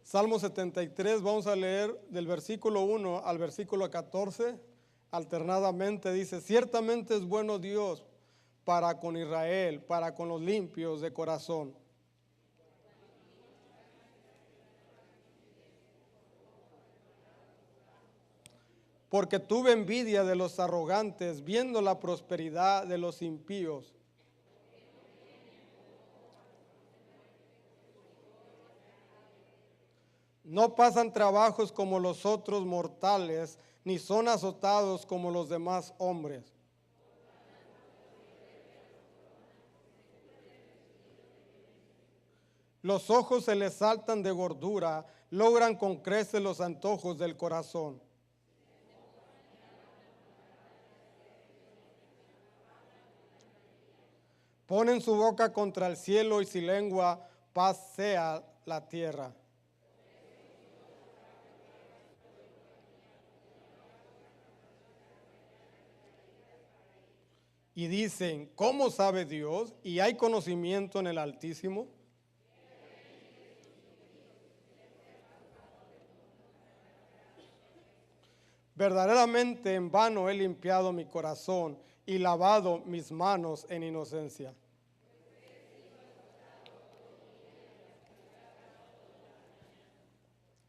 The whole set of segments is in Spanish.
Salmo 73, vamos a leer del versículo 1 al versículo 14, alternadamente dice: ciertamente es bueno Dios para con Israel, para con los limpios de corazón. Porque tuve envidia de los arrogantes, viendo la prosperidad de los impíos. No pasan trabajos como los otros mortales, ni son azotados como los demás hombres. Los ojos se les saltan de gordura, logran con creces los antojos del corazón. Ponen su boca contra el cielo y su lengua paz sea la tierra. Y dicen: ¿cómo sabe Dios? ¿Y hay conocimiento en el Altísimo? Verdaderamente en vano he limpiado mi corazón y lavado mis manos en inocencia.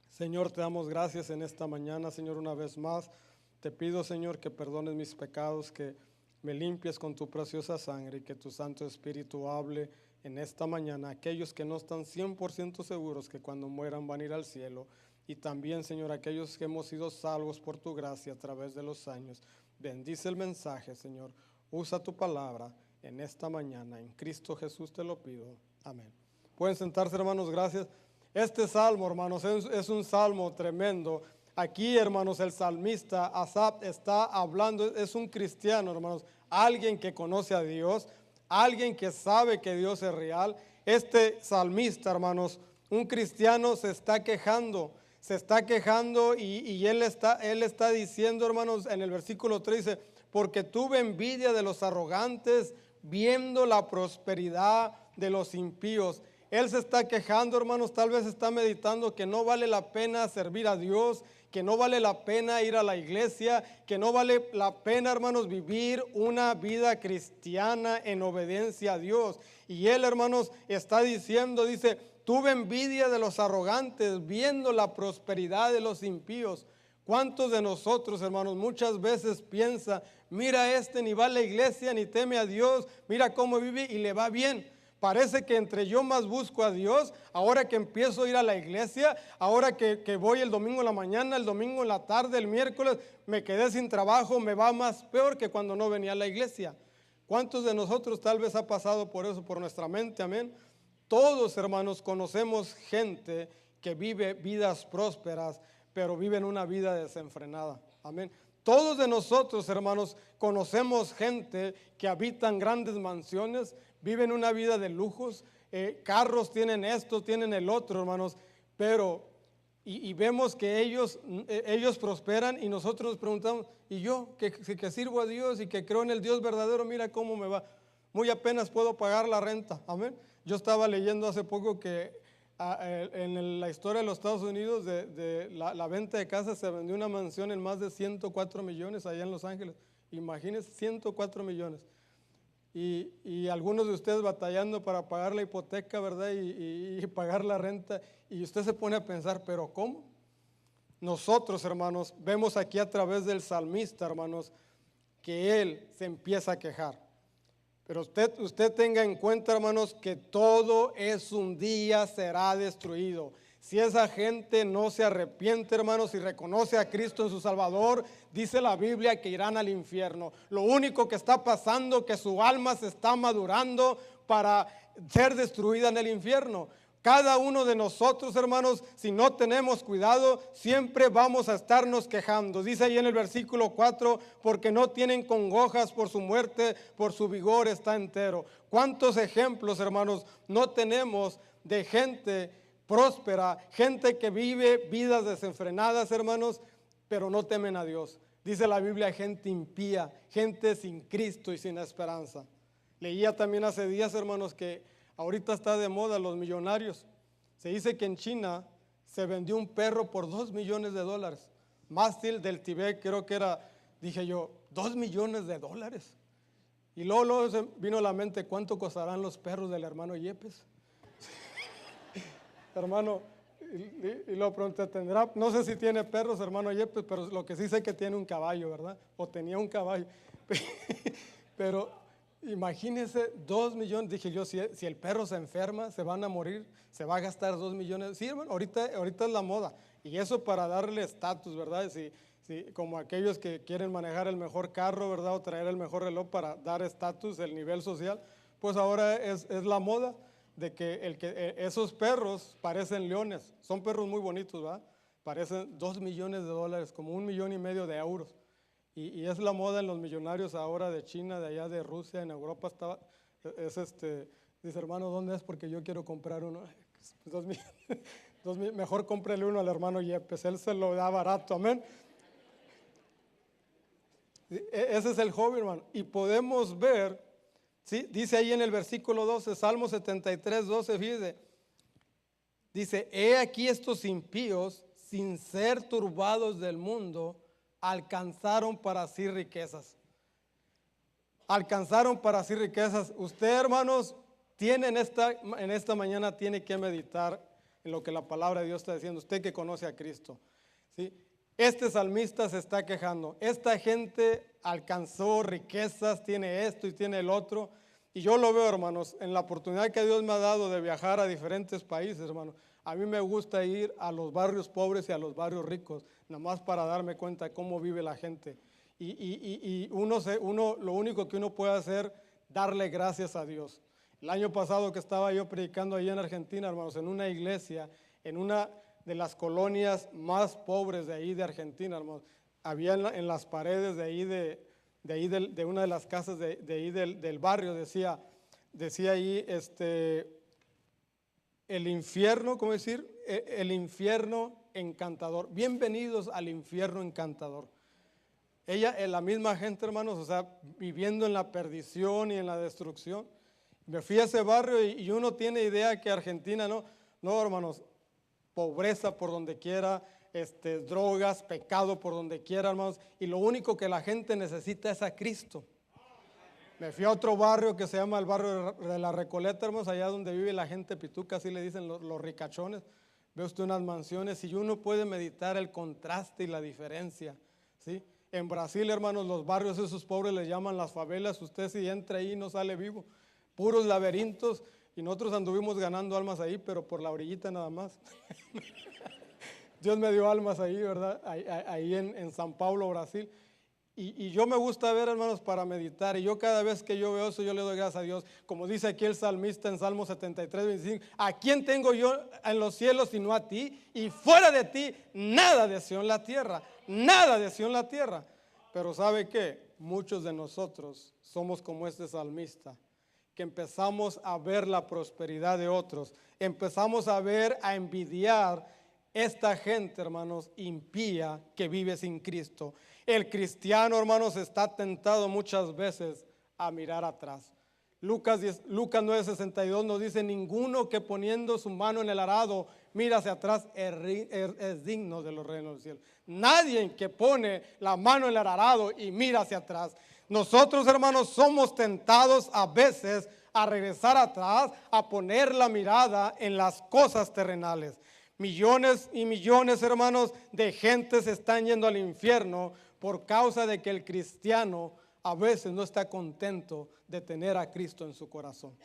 Señor, te damos gracias en esta mañana, Señor, una vez más. Te pido, Señor, que perdones mis pecados, que me limpies con tu preciosa sangre y que tu Santo Espíritu hable en esta mañana a aquellos que no están 100% seguros que cuando mueran van a ir al cielo. Y también, Señor, aquellos que hemos sido salvos por tu gracia a través de los años. Bendice el mensaje, Señor. Usa tu palabra en esta mañana. En Cristo Jesús te lo pido. Amén. Pueden sentarse, hermanos, gracias. Este salmo, hermanos, es un salmo tremendo. Aquí, hermanos, el salmista Asaf está hablando, es un cristiano, hermanos, alguien que conoce a Dios, alguien que sabe que Dios es real. Este salmista, hermanos, un cristiano se está quejando y él está diciendo, hermanos, en el versículo 3 dice: porque tuve envidia de los arrogantes, viendo la prosperidad de los impíos. Él se está quejando, hermanos, tal vez está meditando que no vale la pena servir a Dios, que no vale la pena ir a la iglesia, que no vale la pena, hermanos, vivir una vida cristiana en obediencia a Dios. Y él, hermanos, está diciendo, dice: tuve envidia de los arrogantes, viendo la prosperidad de los impíos. ¿Cuántos de nosotros, hermanos, muchas veces piensa: mira, ni va a la iglesia, ni teme a Dios, mira cómo vive y le va bien? Parece que entre yo más busco a Dios, ahora que empiezo a ir a la iglesia, ahora que voy el domingo en la mañana, el domingo en la tarde, el miércoles, me quedé sin trabajo, me va más peor que cuando no venía a la iglesia. ¿Cuántos de nosotros tal vez ha pasado por eso, por nuestra mente? Amén. Todos, hermanos, conocemos gente que vive vidas prósperas, pero viven una vida desenfrenada. Amén. Todos de nosotros, hermanos, conocemos gente que habitan grandes mansiones, viven una vida de lujos, carros, tienen esto, tienen el otro, hermanos, pero y vemos que ellos prosperan y nosotros nos preguntamos: ¿y yo que sirvo a Dios y que creo en el Dios verdadero, mira cómo me va? Muy apenas puedo pagar la renta. Amén. Yo estaba leyendo hace poco que en la historia de los Estados Unidos de la venta de casas se vendió una mansión en más de 104 millones allá en Los Ángeles. Imagínense, 104 millones. Y algunos de ustedes batallando para pagar la hipoteca, ¿verdad? Y pagar la renta. Y usted se pone a pensar: ¿pero cómo? Nosotros, hermanos, vemos aquí a través del salmista, hermanos, que él se empieza a quejar. Pero usted tenga en cuenta, hermanos, que todo es un día será destruido. Si esa gente no se arrepiente, hermanos, y reconoce a Cristo en su Salvador, dice la Biblia que irán al infierno. Lo único que está pasando es que su alma se está madurando para ser destruida en el infierno. Cada uno de nosotros, hermanos, si no tenemos cuidado, siempre vamos a estarnos quejando. Dice ahí en el versículo 4, porque no tienen congojas por su muerte, por su vigor está entero. ¿Cuántos ejemplos, hermanos, no tenemos de gente próspera, gente que vive vidas desenfrenadas, hermanos, pero no temen a Dios? Dice la Biblia: gente impía, gente sin Cristo y sin esperanza. Leía también hace días, hermanos, que ahorita está de moda los millonarios. Se dice que en China se vendió un perro por $2 millones. Mástil del Tibet, creo que era, dije yo, $2 millones. Y luego se vino a la mente, ¿cuánto costarán los perros del hermano Yepes? Hermano, y lo pronto tendrá, no sé si tiene perros, hermano Yepes, pero lo que sí sé que tiene un caballo, ¿verdad? O tenía un caballo. Pero imagínese, 2 millones, dije yo, si el perro se enferma, se van a morir, se va a gastar 2 millones. Sí, hermano, ahorita es la moda. Y eso para darle estatus, ¿verdad? Si, como aquellos que quieren manejar el mejor carro, ¿verdad? O traer el mejor reloj para dar estatus, el nivel social, pues ahora es la moda de que esos perros parecen leones. Son perros muy bonitos, ¿verdad? Parecen $2 millones, como $1,5 millones. Y es la moda en los millonarios ahora de China, de allá de Rusia, en Europa estaba, dice, hermano, ¿dónde es? Porque yo quiero comprar uno. 2,000, mejor cómprele uno al hermano Yepes, él se lo da barato, amén. Ese es el joven, hermano. Y podemos ver, ¿sí? Dice ahí en el versículo 12, Salmo 73, 12, fíjese. Dice, he aquí estos impíos, sin ser turbados del mundo, alcanzaron para sí riquezas. Alcanzaron para sí riquezas. Usted, hermanos, en esta mañana tiene que meditar en lo que la palabra de Dios está diciendo. Usted que conoce a Cristo, ¿sí? Este salmista se está quejando. Esta gente alcanzó riquezas, tiene esto y tiene el otro. Y yo lo veo, hermanos, en la oportunidad que Dios me ha dado de viajar a diferentes países, hermanos. A mí me gusta ir a los barrios pobres y a los barrios ricos, nada más para darme cuenta de cómo vive la gente. Y lo único que uno puede hacer, darle gracias a Dios. El año pasado que estaba yo predicando allá en Argentina, hermanos, en una iglesia, en una de las colonias más pobres de ahí de Argentina, hermanos, había en las paredes de ahí de una de las casas de ahí del barrio, decía ahí, el infierno, ¿cómo decir? El infierno encantador. Bienvenidos al infierno encantador. La misma gente, hermanos, o sea, viviendo en la perdición y en la destrucción. Me fui a ese barrio y uno tiene idea que Argentina, no, hermanos, pobreza por donde quiera, drogas, pecado por donde quiera, hermanos, y lo único que la gente necesita es a Cristo. Me fui a otro barrio que se llama el barrio de la Recoleta, hermanos, allá donde vive la gente pituca, así le dicen los ricachones. Ve usted unas mansiones y uno puede meditar el contraste y la diferencia, ¿sí? En Brasil, hermanos, los barrios esos pobres les llaman las favelas. Usted si entra ahí no sale vivo, puros laberintos, y nosotros anduvimos ganando almas ahí, pero por la orillita nada más. Dios me dio almas ahí, ¿verdad? Ahí en San Paulo, Brasil. Y yo me gusta ver, hermanos, para meditar. Y yo cada vez que yo veo eso, yo le doy gracias a Dios. Como dice aquí el salmista en Salmo 73, 25. ¿A quién tengo yo en los cielos sino a ti? Y fuera de ti, nada deseo en la tierra. Nada deseo en la tierra. Pero ¿sabe qué? Muchos de nosotros somos como este salmista, que empezamos a ver la prosperidad de otros. Empezamos a envidiar esta gente, hermanos, impía que vive sin Cristo. El cristiano, hermanos, está tentado muchas veces a mirar atrás. Lucas 9:62 nos dice, ninguno que poniendo su mano en el arado mira hacia atrás es digno de los reinos del cielo. Nadie que pone la mano en el arado y mira hacia atrás. Nosotros, hermanos, somos tentados a veces a regresar atrás, a poner la mirada en las cosas terrenales. Millones y millones, hermanos, de gentes están yendo al infierno por causa de que el cristiano a veces no está contento de tener a Cristo en su corazón.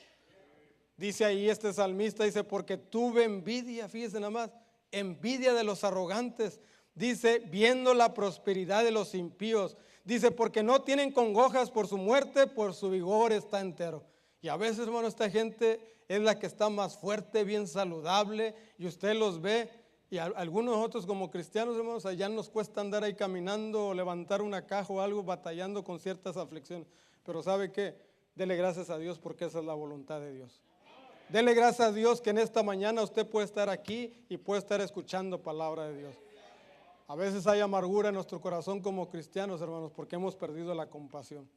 Dice ahí este salmista, dice, porque tuve envidia, fíjense nada más, envidia de los arrogantes. Dice, viendo la prosperidad de los impíos. Dice, porque no tienen congojas por su muerte, por su vigor está entero. Y a veces, hermano, esta gente es la que está más fuerte, bien saludable, y usted los ve, y algunos de nosotros como cristianos, hermanos, allá nos cuesta andar ahí caminando o levantar una caja o algo, batallando con ciertas aflicciones. Pero ¿sabe qué? Dele gracias a Dios porque esa es la voluntad de Dios. Dele gracias a Dios que en esta mañana usted puede estar aquí y puede estar escuchando palabra de Dios. A veces hay amargura en nuestro corazón como cristianos, hermanos, porque hemos perdido la compasión.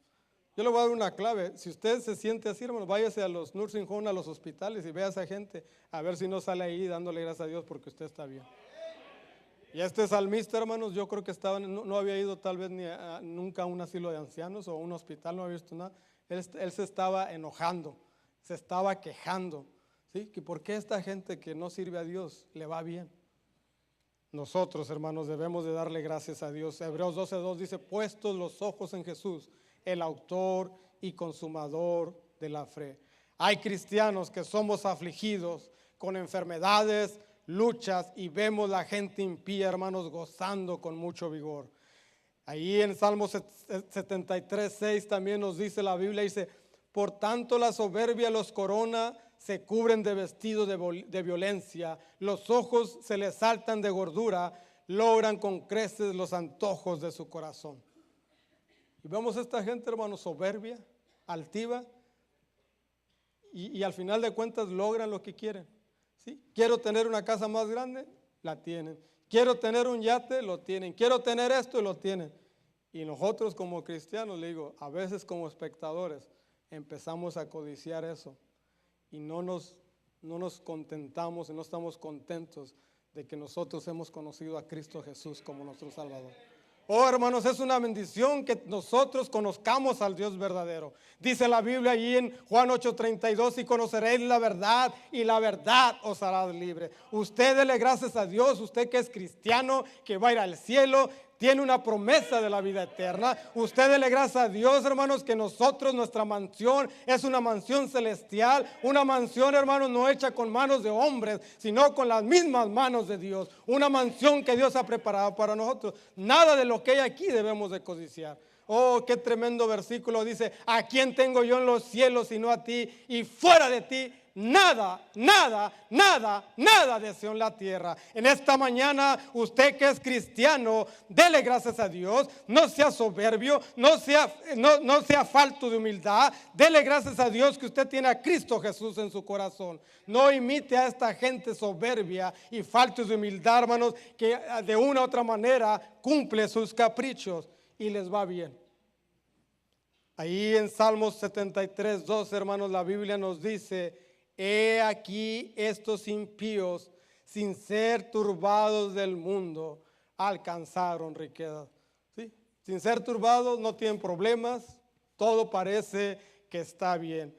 Yo le voy a dar una clave. Si usted se siente así, hermano, váyase a los nursing home, a los hospitales y vea a esa gente, a ver si no sale ahí dándole gracias a Dios porque usted está bien. Y este salmista, hermanos, yo creo que no había ido tal vez nunca a un asilo de ancianos o a un hospital, no había visto nada. Él se estaba enojando, se estaba quejando, ¿sí? Que por qué esta gente que no sirve a Dios le va bien. Nosotros, hermanos, debemos de darle gracias a Dios. Hebreos 12:2 dice, puestos los ojos en Jesús, el autor y consumador de la fe. Hay cristianos que somos afligidos con enfermedades, luchas, y vemos la gente impía, hermanos, gozando con mucho vigor. Ahí en Salmo 73:6 también nos dice la Biblia, dice, por tanto la soberbia los corona, se cubren de vestido de violencia, los ojos se les saltan de gordura, logran con creces los antojos de su corazón. Y vemos a esta gente, hermanos, soberbia, altiva, y al final de cuentas logran lo que quieren. ¿Sí? Quiero tener una casa más grande, la tienen. Quiero tener un yate, lo tienen. Quiero tener esto, lo tienen. Y nosotros como cristianos, le digo, a veces como espectadores empezamos a codiciar eso y no nos contentamos y no estamos contentos de que nosotros hemos conocido a Cristo Jesús como nuestro Salvador. Oh, hermanos, es una bendición que nosotros conozcamos al Dios verdadero. Dice la Biblia allí en Juan 8:32, y conoceréis la verdad y la verdad os hará libre. Usted dele gracias a Dios, usted que es cristiano, que va a ir al cielo, tiene una promesa de la vida eterna. Usted dele gracias a Dios, hermanos, que nosotros, nuestra mansión es una mansión celestial, una mansión, hermanos, no hecha con manos de hombres, sino con las mismas manos de Dios. Una mansión que Dios ha preparado para nosotros. Nada de lo que hay aquí debemos de codiciar. Oh, qué tremendo versículo dice, ¿a quién tengo yo en los cielos sino a ti? Y fuera de ti nada deseo en la tierra. En esta mañana, usted que es cristiano, dele gracias a Dios. No sea soberbio, no sea falto de humildad. Dele gracias a Dios que usted tiene a Cristo Jesús en su corazón. No imite a esta gente soberbia y faltos de humildad, hermanos, que de una u otra manera cumple sus caprichos y les va bien. Ahí en Salmos 73:2, hermanos, la Biblia nos dice, he aquí estos impíos, sin ser turbados del mundo, alcanzaron riquezas. ¿Sí? Sin ser turbados, no tienen problemas, todo parece que está bien.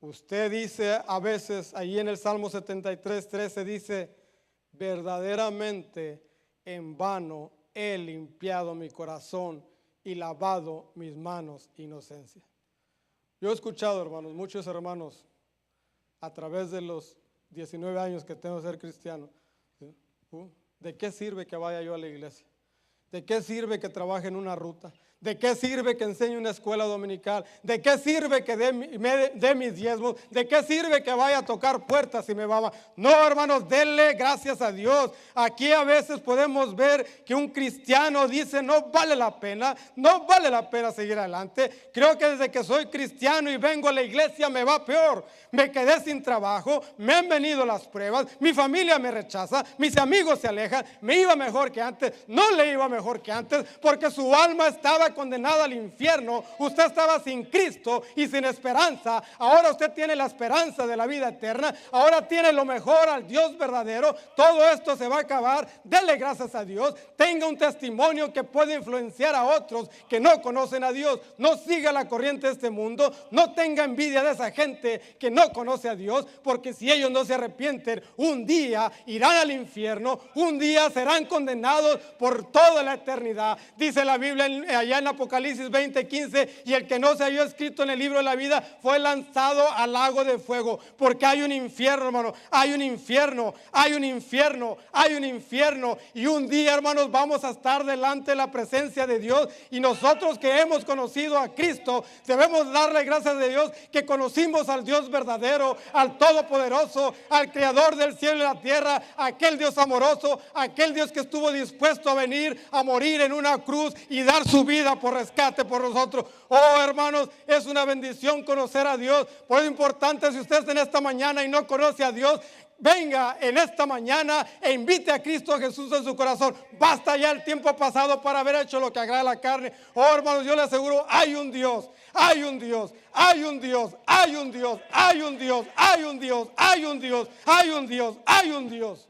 Usted dice a veces, ahí en el Salmo 73:13 dice, verdaderamente en vano he limpiado mi corazón y lavado mis manos inocencia. Yo he escuchado, hermanos, muchos hermanos a través de los 19 años que tengo de ser cristiano, ¿sí? ¿De qué sirve que vaya yo a la iglesia? ¿De qué sirve que trabaje en una ruta? ¿De qué sirve que enseñe una escuela dominical? ¿De qué sirve que dé mis diezmos? ¿De qué sirve que vaya a tocar puertas y me va? No, hermanos, denle gracias a Dios. Aquí a veces podemos ver que un cristiano dice, no vale la pena seguir adelante. Creo que desde que soy cristiano y vengo a la iglesia me va peor. Me quedé sin trabajo, me han venido las pruebas, mi familia me rechaza, mis amigos se alejan, me iba mejor que antes, no le iba mejor que antes, porque su alma estaba condenada al infierno. Usted estaba sin Cristo y sin esperanza. Ahora usted tiene la esperanza de la vida eterna. Ahora tiene lo mejor al Dios verdadero. Todo esto se va a acabar. Dele gracias a Dios. Tenga un testimonio que puede influenciar a otros que no conocen a Dios. No siga la corriente de este mundo. No tenga envidia de esa gente que no conoce a Dios, porque si ellos no se arrepienten, un día irán al infierno. Un día serán condenados por toda la eternidad. Dice la Biblia allá en Apocalipsis 20:15, y el que no se halló escrito en el libro de la vida fue lanzado al lago de fuego. Porque hay un infierno, hermano, hay un infierno, y un día, hermanos, vamos a estar delante de la presencia de Dios, y nosotros que hemos conocido a Cristo debemos darle gracias a Dios que conocimos al Dios verdadero, al Todopoderoso, al Creador del cielo y la tierra, aquel Dios amoroso, aquel Dios que estuvo dispuesto a venir a morir en una cruz y dar su vida vida por rescate por nosotros. Oh, hermanos, es una bendición conocer a Dios. Por eso es importante, si usted está en esta mañana y no conoce a Dios, venga en esta mañana e invite a Cristo Jesús en su corazón. Basta ya el tiempo pasado para haber hecho lo que agrada a la carne. Oh, hermanos, yo le aseguro, hay un Dios, hay un Dios, hay un Dios, hay un Dios, hay un Dios, hay un Dios, hay un Dios, hay un Dios, hay un Dios.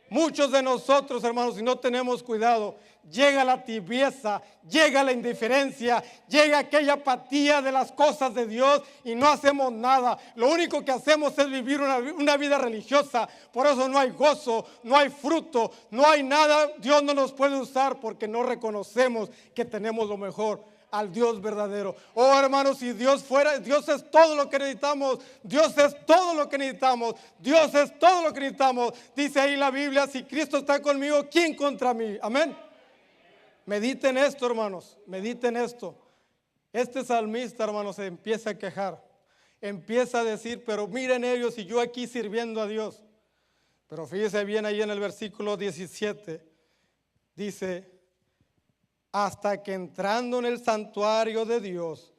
Muchos de nosotros, hermanos, si no tenemos cuidado, llega la tibieza, llega la indiferencia, llega aquella apatía de las cosas de Dios y no hacemos nada. Lo único que hacemos es vivir una vida religiosa. Por eso no hay gozo, no hay fruto, no hay nada. Dios no nos puede usar porque no reconocemos que tenemos lo mejor, al Dios verdadero. Oh, hermanos, si Dios fuera, Dios es todo lo que necesitamos. Dios es todo lo que necesitamos. Dios es todo lo que necesitamos. Dice ahí la Biblia, si Cristo está conmigo, ¿quién contra mí? Amén. Mediten esto, hermanos, mediten esto. Este salmista, hermanos, se empieza a quejar. Empieza a decir, pero miren ellos y yo aquí sirviendo a Dios. Pero fíjese bien ahí en el versículo 17. Dice, hasta que entrando en el santuario de Dios,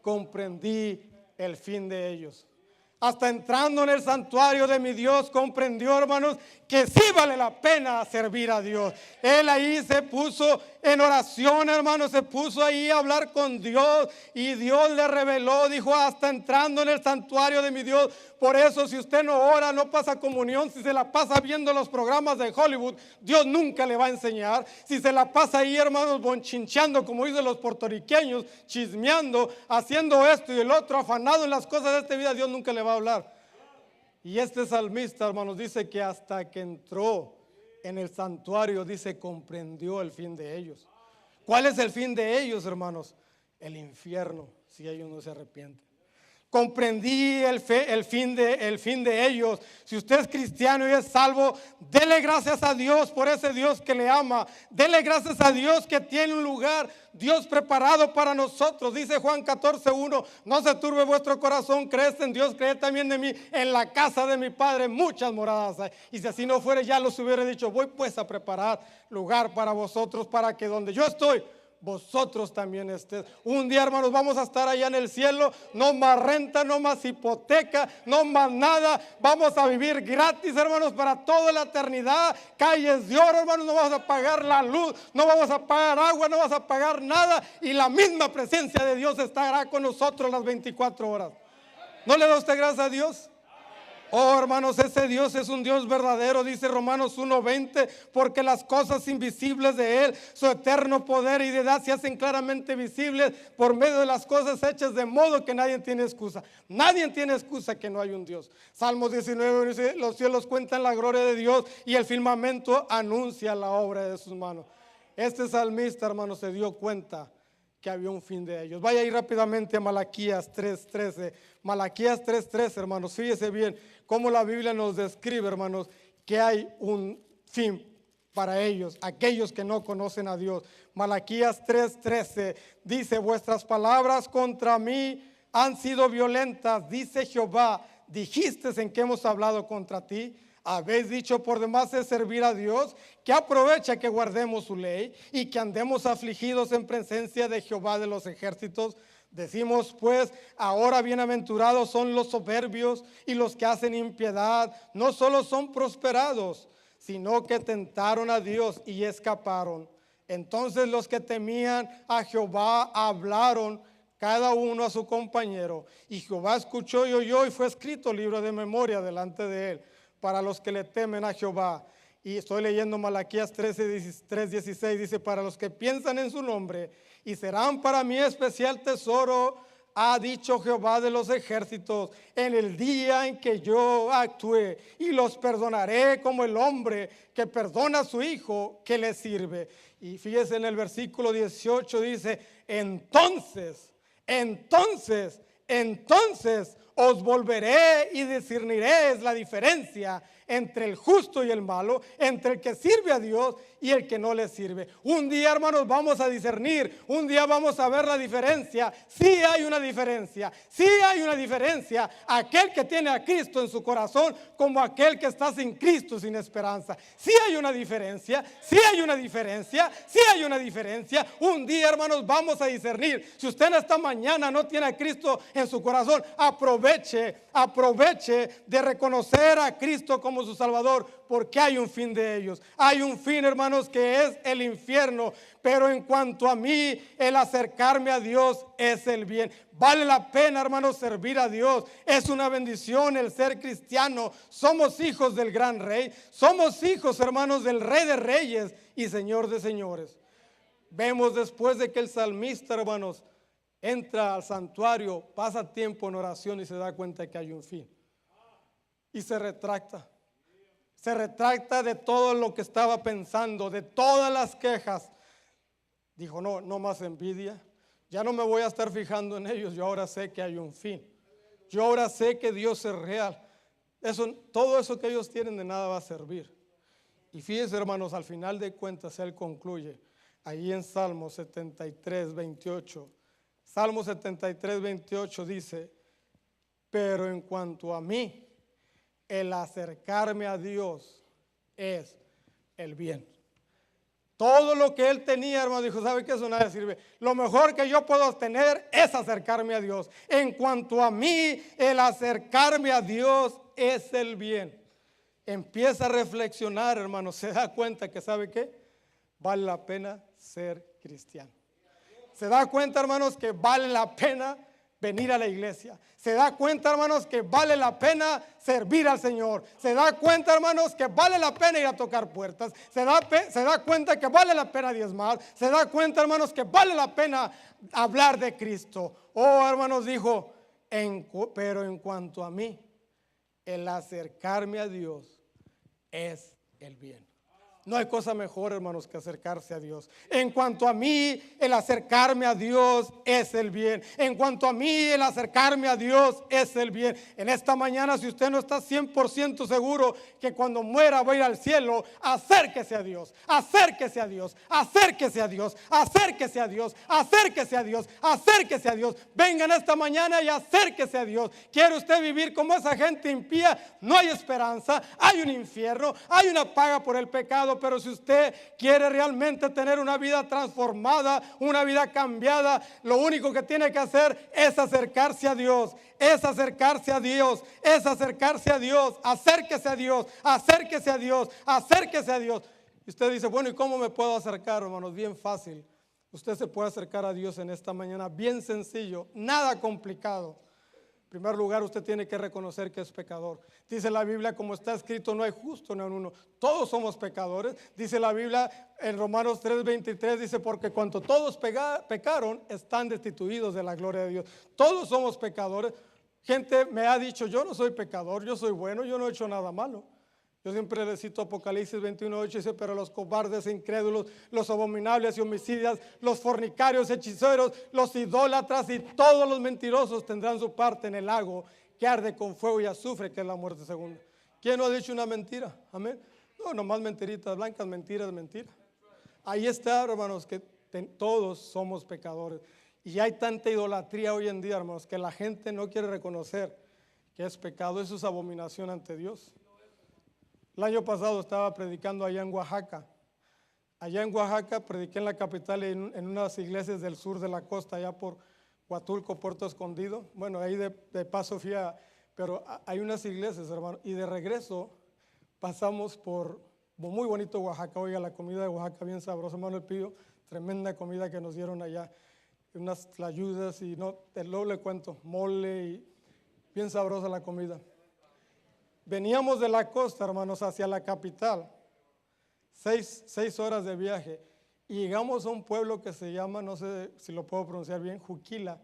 comprendí el fin de ellos. Hasta entrando en el santuario de mi Dios, comprendió, hermanos, que sí vale la pena servir a Dios. Él ahí se puso en oración, hermanos, se puso ahí a hablar con Dios y Dios le reveló, dijo, hasta entrando en el santuario de mi Dios. Por eso, si usted no ora, no pasa comunión, si se la pasa viendo los programas de Hollywood, Dios nunca le va a enseñar. Si se la pasa ahí, hermanos, bonchincheando, como dicen los puertorriqueños, chismeando, haciendo esto y el otro, afanado en las cosas de esta vida, Dios nunca le va a hablar. Y este salmista, hermanos, dice que hasta que entró en el santuario, dice, comprendió el fin de ellos. ¿Cuál es el fin de ellos, hermanos? El infierno, si ellos no se arrepienten. Comprendí el fin de ellos. Si usted es cristiano y es salvo, dele gracias a Dios por ese Dios que le ama. Dele gracias a Dios que tiene un lugar, Dios preparado para nosotros. Dice Juan 14:1, no se turbe vuestro corazón, creed en Dios, creed también de mí. En la casa de mi Padre muchas moradas hay. Y si así no fuera, ya los hubiera dicho, voy pues a preparar lugar para vosotros, para que donde yo estoy, vosotros también estés. Un día, hermanos, vamos a estar allá en el cielo. No más renta, no más hipoteca, no más nada. Vamos a vivir gratis, hermanos, para toda la eternidad. Calles de oro, hermanos, no vamos a pagar la luz, no vamos a pagar agua, no vamos a pagar nada. Y la misma presencia de Dios estará con nosotros las 24 horas. ¿No le da usted gracias a Dios? Oh, hermanos, ese Dios es un Dios verdadero, dice Romanos 1:20, porque las cosas invisibles de Él, su eterno poder y deidad se hacen claramente visibles por medio de las cosas hechas, de modo que nadie tiene excusa. Nadie tiene excusa que no hay un Dios. Salmos 19 dice, los cielos cuentan la gloria de Dios y el firmamento anuncia la obra de sus manos. Este salmista, hermanos, se dio cuenta que había un fin de ellos. Vaya ahí rápidamente a Malaquías 3:13. Malaquías 3:13, hermanos, fíjese bien cómo la Biblia nos describe, hermanos, que hay un fin para ellos, aquellos que no conocen a Dios. Malaquías 3:13 dice, vuestras palabras contra mí han sido violentas, dice Jehová, dijiste en que hemos hablado contra ti. Habéis dicho por demás es servir a Dios, que aprovecha que guardemos su ley y que andemos afligidos en presencia de Jehová de los ejércitos. Decimos pues, ahora bienaventurados son los soberbios y los que hacen impiedad, no solo son prosperados, sino que tentaron a Dios y escaparon. Entonces los que temían a Jehová hablaron cada uno a su compañero, y Jehová escuchó y oyó, y fue escrito libro de memoria delante de él para los que le temen a Jehová. Y estoy leyendo Malaquías 3:16, dice, para los que piensan en su nombre y serán para mí especial tesoro, ha dicho Jehová de los ejércitos, en el día en que yo actúe, y los perdonaré como el hombre que perdona a su hijo que le sirve. Y fíjese en el versículo 18 dice, entonces, os volveré y discerniré la diferencia entre el justo y el malo, entre el que sirve a Dios y el que no le sirve. Un día, hermanos, vamos a discernir, un día vamos a ver la diferencia. Sí hay una diferencia, sí hay una diferencia. Aquel que tiene a Cristo en su corazón como aquel que está sin Cristo, sin esperanza. Sí hay una diferencia, sí hay una diferencia, sí hay una diferencia. Un día, hermanos, vamos a discernir. Si usted en esta mañana no tiene a Cristo en su corazón, aproveche de reconocer a Cristo como su Salvador, porque hay un fin de ellos. Hay un fin, hermanos, que es el infierno. Pero en cuanto a mí, el acercarme a Dios es el bien. Vale la pena, hermanos, servir a Dios. Es una bendición el ser cristiano. Somos hijos del gran rey. Somos hijos, hermanos, del Rey de Reyes y Señor de Señores. Vemos después de que el salmista, hermanos, entra al santuario, pasa tiempo en oración y se da cuenta de que hay un fin. Y se retracta. Se retracta de todo lo que estaba pensando, de todas las quejas. Dijo, no más envidia. Ya no me voy a estar fijando en ellos. Yo ahora sé que hay un fin. Yo ahora sé que Dios es real. Todo eso que ellos tienen de nada va a servir. Y fíjense, hermanos, al final de cuentas Él concluye ahí en Salmo 73, 28. Salmo 73, 28 dice, pero en cuanto a mí, el acercarme a Dios es el bien. Todo lo que él tenía, hermano, dijo, ¿sabe qué? Eso nada sirve. Lo mejor que yo puedo tener es acercarme a Dios. En cuanto a mí, el acercarme a Dios es el bien. Empieza a reflexionar, hermano, se da cuenta que, ¿sabe qué? Vale la pena ser cristiano. Se da cuenta, hermanos, que vale la pena venir a la iglesia. Se da cuenta, hermanos, que vale la pena servir al Señor. Se da cuenta, hermanos, que vale la pena ir a tocar puertas. Se da cuenta que vale la pena diezmar. Se da cuenta, hermanos, que vale la pena hablar de Cristo. Oh, hermanos, dijo, pero en cuanto a mí, el acercarme a Dios es el bien. No hay cosa mejor, hermanos, que acercarse a Dios. En cuanto a mí, el acercarme a Dios es el bien. En cuanto a mí, el acercarme a Dios es el bien. En esta mañana, si usted no está 100% seguro que cuando muera va a ir al cielo, acérquese a Dios, acérquese a Dios, acérquese a Dios, acérquese a Dios, acérquese a Dios, acérquese a Dios. Vengan esta mañana y acérquese a Dios. ¿Quiere usted vivir como esa gente impía? No hay esperanza, hay un infierno, hay una paga por el pecado. Pero si usted quiere realmente tener una vida transformada, una vida cambiada, lo único que tiene que hacer es acercarse a Dios, es acercarse a Dios, es acercarse a Dios. Acérquese a Dios, acérquese a Dios, acérquese a Dios. Y usted dice, bueno, ¿y cómo me puedo acercar, hermanos? Bien fácil. Usted se puede acercar a Dios en esta mañana, bien sencillo, nada complicado. En primer lugar, usted tiene que reconocer que es pecador. Dice la Biblia, como está escrito, no hay justo ni uno. Todos somos pecadores. Dice la Biblia en Romanos 3:23, dice, porque cuanto todos pecaron, están destituidos de la gloria de Dios. Todos somos pecadores. Gente me ha dicho, yo no soy pecador, yo soy bueno, yo no he hecho nada malo. Yo siempre le cito Apocalipsis 21:8, dice, pero los cobardes, incrédulos, los abominables y homicidas, los fornicarios, hechiceros, los idólatras y todos los mentirosos tendrán su parte en el lago que arde con fuego y azufre, que es la muerte segunda. ¿Quién no ha dicho una mentira? Amén. No, nomás mentiritas blancas, mentiras. Ahí está, hermanos, que todos somos pecadores. Y hay tanta idolatría hoy en día, hermanos, que la gente no quiere reconocer que es pecado. Eso es abominación ante Dios. El año pasado estaba predicando allá en Oaxaca. Allá en Oaxaca prediqué en la capital en unas iglesias del sur de la costa, allá por Huatulco, Puerto Escondido. Bueno, ahí de paso fui pero hay unas iglesias, hermano. Y de regreso pasamos por muy bonito Oaxaca. Oiga, la comida de Oaxaca bien sabrosa, hermano El Pío. Tremenda comida que nos dieron allá. Unas tlayudas y luego le cuento, mole y bien sabrosa la comida. Veníamos de la costa, hermanos, hacia la capital, 6 horas de viaje, y llegamos a un pueblo que se llama, no sé si lo puedo pronunciar bien, Juquila.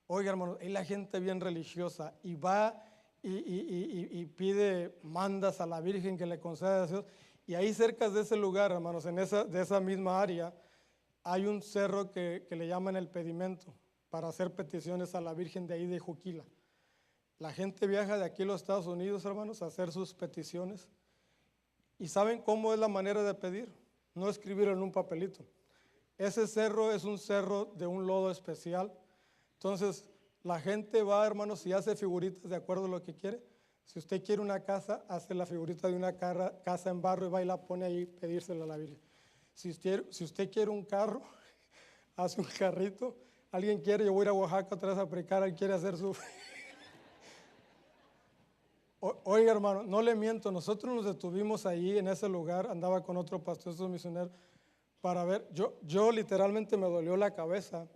Oiga, hermanos, ahí la gente bien religiosa, y va y pide mandas a la Virgen que le conceda a Dios, y ahí cerca de ese lugar, hermanos, de esa misma área, hay un cerro que le llaman el Pedimento, para hacer peticiones a la Virgen de ahí de Juquila. La gente viaja de aquí a los Estados Unidos, hermanos, a hacer sus peticiones. ¿Y saben cómo es la manera de pedir? No escribirlo en un papelito. Ese cerro es un cerro de un lodo especial. Entonces, la gente va, hermanos, y hace figuritas de acuerdo a lo que quiere. Si usted quiere una casa, hace la figurita de una casa en barro y va y la pone ahí, pedírsela a la Biblia. Si usted quiere un carro, hace un carrito. Alguien quiere, yo voy a ir a Oaxaca otra vez a predicar, alguien quiere hacer su... Oiga, hermano, no le miento, nosotros nos detuvimos ahí en ese lugar, andaba con otro pastor, esos misioneros, para ver, yo literalmente me dolió la cabeza.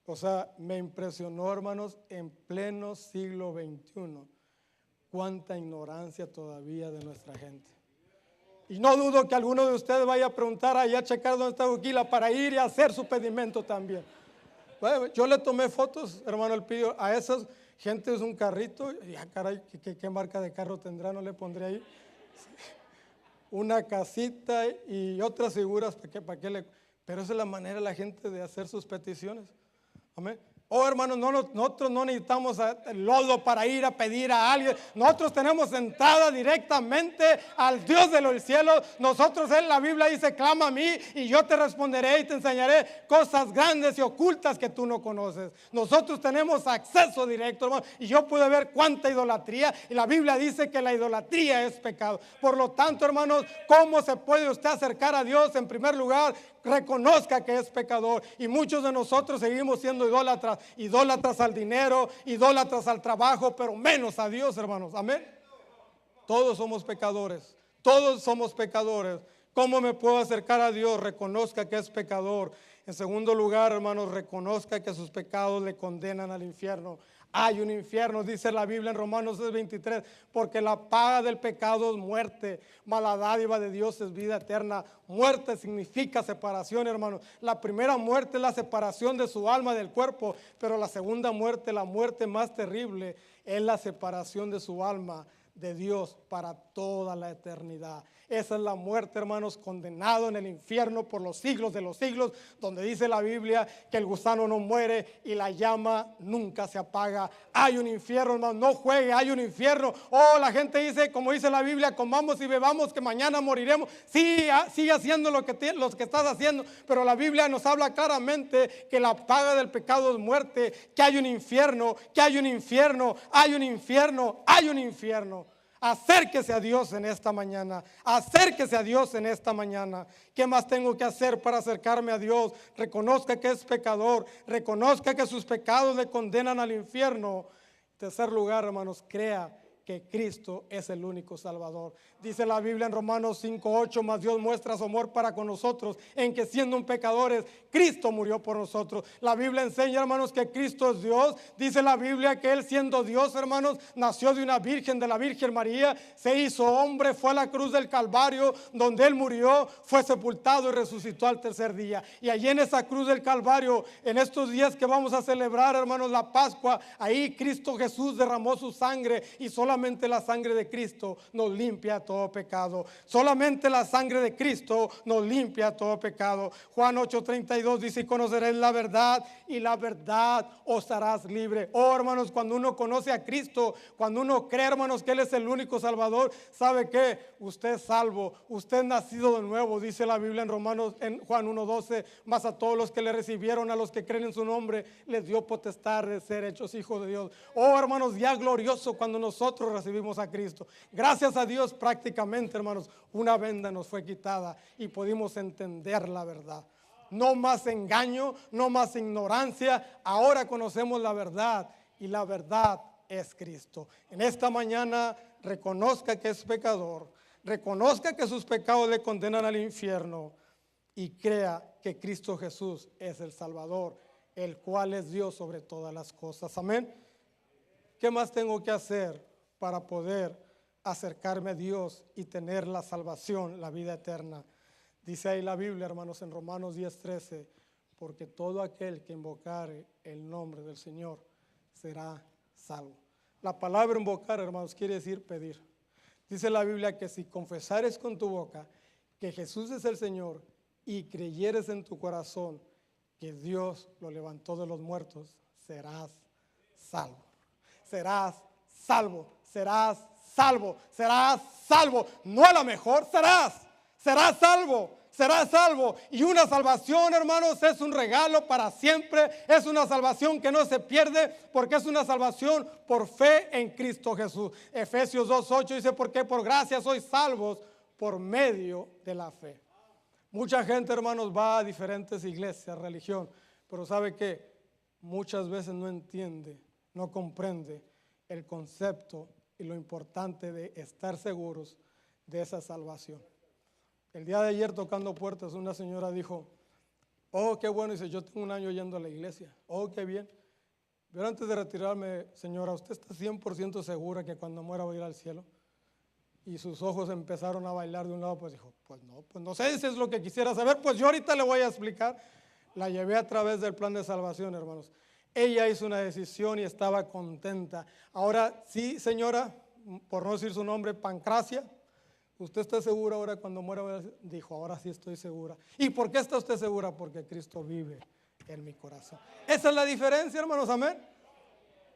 O sea, me impresionó, hermanos, en pleno siglo XXI, cuánta ignorancia todavía de nuestra gente. Y no dudo que alguno de ustedes vaya a preguntar allá a checar dónde está Uquila para ir y hacer su pedimento también. Bueno, yo le tomé fotos, hermano Elpidio, a esas gente es un carrito, y caray, ¿qué marca de carro tendrá? No le pondré ahí. Una casita y otras figuras, pero esa es la manera de la gente de hacer sus peticiones. Amén. Oh, hermanos, nosotros no necesitamos el lodo para ir a pedir a alguien. Nosotros tenemos entrada directamente al Dios de los cielos. Nosotros, en la Biblia dice, clama a mí y yo te responderé y te enseñaré cosas grandes y ocultas que tú no conoces. Nosotros tenemos acceso directo, hermano. Y yo pude ver cuánta idolatría. Y la Biblia dice que la idolatría es pecado. Por lo tanto, hermanos, ¿cómo se puede usted acercar a Dios? En primer lugar, reconozca que es pecador. Y muchos de nosotros seguimos siendo idólatras. Idólatras al dinero, idólatras al trabajo, pero menos a Dios, hermanos. Amén. Todos somos pecadores. Todos somos pecadores. ¿Cómo me puedo acercar a Dios? Reconozca que es pecador. En segundo lugar, hermanos, reconozca que sus pecados le condenan al infierno. Hay un infierno, dice la Biblia en Romanos 6:23, porque la paga del pecado es muerte, mas la dádiva de Dios es vida eterna. Muerte significa separación, hermanos. La primera muerte es la separación de su alma del cuerpo, pero la segunda muerte, la muerte más terrible, es la separación de su alma de Dios para toda la eternidad. Esa es la muerte, hermanos, condenado en el infierno por los siglos de los siglos, donde dice la Biblia que el gusano no muere y la llama nunca se apaga. Hay un infierno, hermanos, no juegue, hay un infierno. Oh, la gente dice, como dice la Biblia, comamos y bebamos que mañana moriremos. Sí, sigue haciendo lo que estás haciendo, pero la Biblia nos habla claramente que la paga del pecado es muerte, que hay un infierno, que hay un infierno, hay un infierno, hay un infierno. Acérquese a Dios en esta mañana. Acérquese a Dios en esta mañana. ¿Qué más tengo que hacer para acercarme a Dios? Reconozca que es pecador. Reconozca que sus pecados le condenan al infierno. En tercer lugar, hermanos, crea que Cristo es el único Salvador. Dice la Biblia en Romanos 5:8, mas Dios muestra su amor para con nosotros, en que siendo un pecadores, Cristo murió por nosotros. La Biblia enseña, hermanos, que Cristo es Dios. Dice la Biblia que Él, siendo Dios, hermanos, nació de una virgen, de la Virgen María, se hizo hombre, fue a la cruz del Calvario, donde Él murió, fue sepultado y resucitó al tercer día. Y allí en esa cruz del Calvario, en estos días que vamos a celebrar, hermanos, la Pascua, ahí Cristo Jesús derramó su sangre, y solamente la sangre de Cristo nos limpia todo pecado. Solamente la sangre de Cristo nos limpia todo pecado. Juan 8:32 dice, y conoceréis la verdad, y la verdad os harás libre. Oh, hermanos, cuando uno conoce a Cristo, cuando uno cree, hermanos, que Él es el único Salvador, ¿sabe qué? Usted es salvo, usted es nacido de nuevo. Dice la Biblia en Juan 1:12, mas a todos los que le recibieron, a los que creen en su nombre, les dio potestad de ser hechos hijos de Dios. Oh, hermanos, día glorioso cuando nosotros recibimos a Cristo. Gracias a Dios, prácticamente, hermanos, una venda nos fue quitada y pudimos entender la verdad. No más engaño, no más ignorancia. Ahora conocemos la verdad, y la verdad es Cristo. En esta mañana, reconozca que es pecador, reconozca que sus pecados le condenan al infierno, y crea que Cristo Jesús es el Salvador, el cual es Dios sobre todas las cosas. Amén. ¿Qué más tengo que hacer para poder acercarme a Dios y tener la salvación, la vida eterna? Dice ahí la Biblia, hermanos, en Romanos 10:13, porque todo aquel que invocare el nombre del Señor será salvo. La palabra invocar, hermanos, quiere decir pedir. Dice la Biblia que si confesares con tu boca que Jesús es el Señor y creyeres en tu corazón que Dios lo levantó de los muertos, serás salvo. Serás salvo, serás salvo, serás salvo. No a lo mejor, serás salvo. Serás salvo. Y una salvación, hermanos, es un regalo para siempre. Es una salvación que no se pierde, porque es una salvación por fe en Cristo Jesús. Efesios 2:8 dice, porque por gracia sois salvos por medio de la fe. Mucha gente, hermanos, va a diferentes iglesias, religión, pero ¿sabe qué? Muchas veces no entiende, no comprende el concepto y lo importante de estar seguros de esa salvación. El día de ayer, tocando puertas, una señora dijo, oh, qué bueno, dice, yo tengo un año yendo a la iglesia, oh, qué bien. Pero antes de retirarme, señora, ¿usted está 100% segura que cuando muera va a ir al cielo? Y sus ojos empezaron a bailar de un lado, pues dijo, pues no sé si es lo que quisiera saber, pues yo ahorita le voy a explicar. La llevé a través del plan de salvación, hermanos. Ella hizo una decisión y estaba contenta. Ahora sí, señora, por no decir su nombre, Pancracia, ¿usted está segura ahora cuando muera? Dijo, ahora sí estoy segura. ¿Y por qué está usted segura? Porque Cristo vive en mi corazón. Esa es la diferencia, hermanos, amén.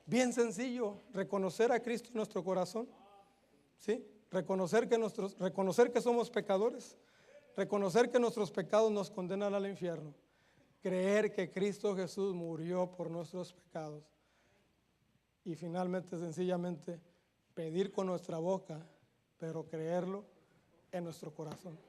Bien sencillo, reconocer a Cristo en nuestro corazón, ¿sí? Reconocer que somos pecadores, reconocer que nuestros pecados nos condenan al infierno, creer que Cristo Jesús murió por nuestros pecados y finalmente, sencillamente, pedir con nuestra boca, pero creerlo en nuestro corazón.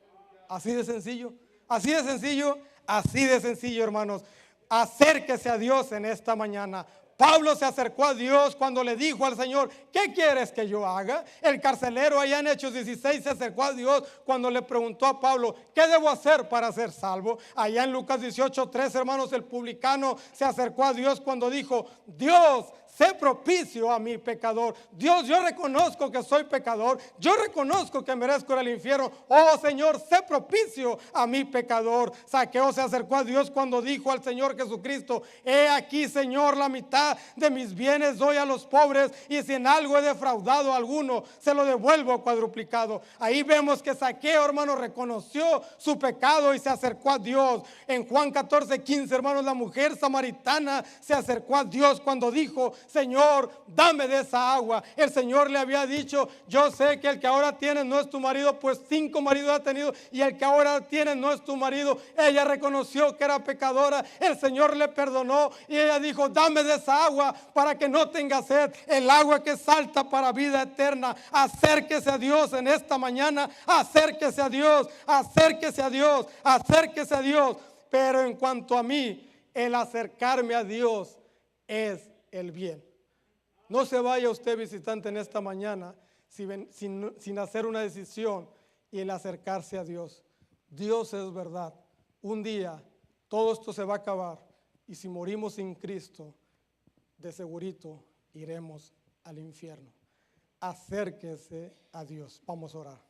Así de sencillo, así de sencillo, así de sencillo, hermanos. Acérquese a Dios en esta mañana. Pablo se acercó a Dios cuando le dijo al Señor, ¿qué quieres que yo haga? El carcelero allá en Hechos 16 se acercó a Dios cuando le preguntó a Pablo, ¿qué debo hacer para ser salvo? Allá en Lucas 18:3, hermanos, el publicano se acercó a Dios cuando dijo, Dios, sé propicio a mi pecador. Dios, yo reconozco que soy pecador. Yo reconozco que merezco el infierno. Oh Señor, sé propicio a mi pecador. Zaqueo se acercó a Dios cuando dijo al Señor Jesucristo, he aquí, Señor, la mitad de mis bienes doy a los pobres, y si en algo he defraudado a alguno, se lo devuelvo cuadruplicado. Ahí vemos que Zaqueo, hermano, reconoció su pecado y se acercó a Dios. En Juan 14:15, hermanos, la mujer samaritana se acercó a Dios cuando dijo, Señor, dame de esa agua. El Señor le había dicho, yo sé que el que ahora tienes no es tu marido, pues 5 maridos ha tenido, y el que ahora tienes no es tu marido. Ella reconoció que era pecadora, el Señor le perdonó y ella dijo, dame de esa agua para que no tenga sed, el agua que salta para vida eterna. Acérquese a Dios en esta mañana, acérquese a Dios, acérquese a Dios, acérquese a Dios. Pero en cuanto a mí, el acercarme a Dios es el bien. No se vaya usted, visitante, en esta mañana sin hacer una decisión y el acercarse a Dios. Dios es verdad. Un día todo esto se va a acabar y si morimos sin Cristo, de segurito iremos al infierno. Acérquese a Dios. Vamos a orar.